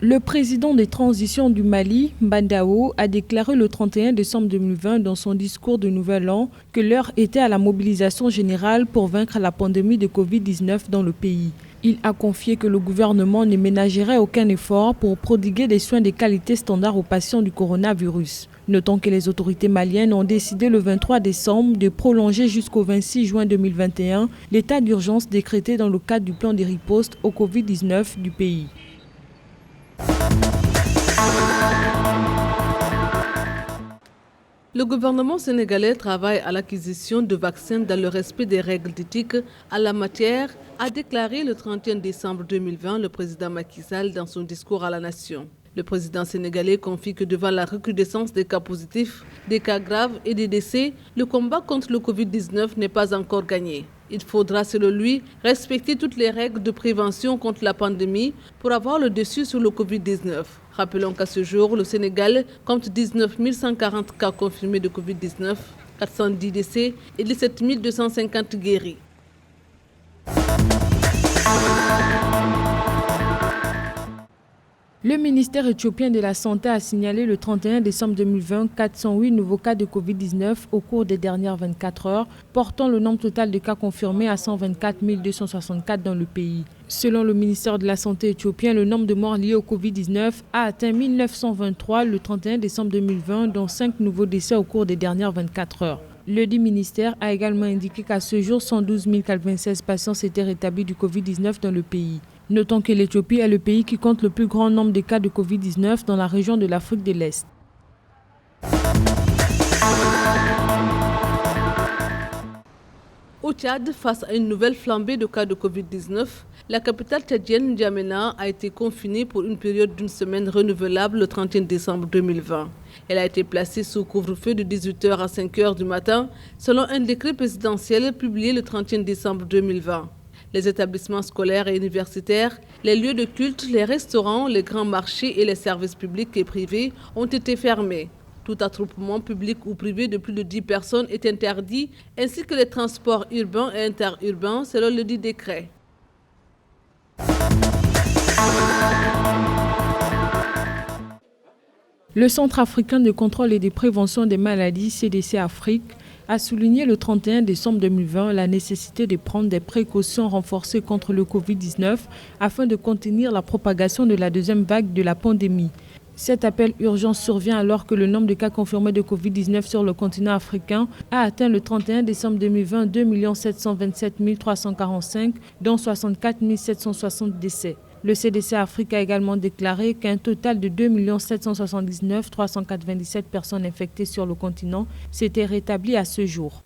Le président des transitions du Mali, Bandao, a déclaré le 31 décembre 2020 dans son discours de Nouvel An que l'heure était à la mobilisation générale pour vaincre la pandémie de Covid-19 dans le pays. Il a confié que le gouvernement ne ménagerait aucun effort pour prodiguer des soins de qualité standard aux patients du coronavirus. Notons que les autorités maliennes ont décidé le 23 décembre de prolonger jusqu'au 26 juin 2021 l'état d'urgence décrété dans le cadre du plan de riposte au Covid-19 du pays. Le gouvernement sénégalais travaille à l'acquisition de vaccins dans le respect des règles d'éthique en la matière, a déclaré le 31 décembre 2020 le président Macky Sall dans son discours à la nation. Le président sénégalais confie que devant la recrudescence des cas positifs, des cas graves et des décès, le combat contre le Covid-19 n'est pas encore gagné. Il faudra, selon lui, respecter toutes les règles de prévention contre la pandémie pour avoir le dessus sur le Covid-19. Rappelons qu'à ce jour, le Sénégal compte 19 140 cas confirmés de Covid-19, 410 décès et 17 250 guéris. Le ministère éthiopien de la Santé a signalé le 31 décembre 2020 408 nouveaux cas de Covid-19 au cours des dernières 24 heures, portant le nombre total de cas confirmés à 124 264 dans le pays. Selon le ministère de la Santé éthiopien, le nombre de morts liés au Covid-19 a atteint 1923 le 31 décembre 2020, dont 5 nouveaux décès au cours des dernières 24 heures. Le dit ministère a également indiqué qu'à ce jour, 112 096 patients s'étaient rétablis du Covid-19 dans le pays. Notons que l'Éthiopie est le pays qui compte le plus grand nombre de cas de Covid-19 dans la région de l'Afrique de l'Est. Au Tchad, face à une nouvelle flambée de cas de Covid-19, la capitale tchadienne N'Djamena a été confinée pour une période d'une semaine renouvelable le 31 décembre 2020. Elle a été placée sous couvre-feu de 18h à 5h du matin, selon un décret présidentiel publié le 31 décembre 2020. Les établissements scolaires et universitaires, les lieux de culte, les restaurants, les grands marchés et les services publics et privés ont été fermés. Tout attroupement public ou privé de plus de 10 personnes est interdit, ainsi que les transports urbains et interurbains selon le dit décret. Le Centre africain de contrôle et de prévention des maladies, CDC Afrique, a souligné le 31 décembre 2020 la nécessité de prendre des précautions renforcées contre le Covid-19 afin de contenir la propagation de la deuxième vague de la pandémie. Cet appel urgent survient alors que le nombre de cas confirmés de Covid-19 sur le continent africain a atteint le 31 décembre 2020 2 727 345, dont 64 760 décès. Le CDC Afrique a également déclaré qu'un total de 2 779 397 personnes infectées sur le continent s'étaient rétablies à ce jour.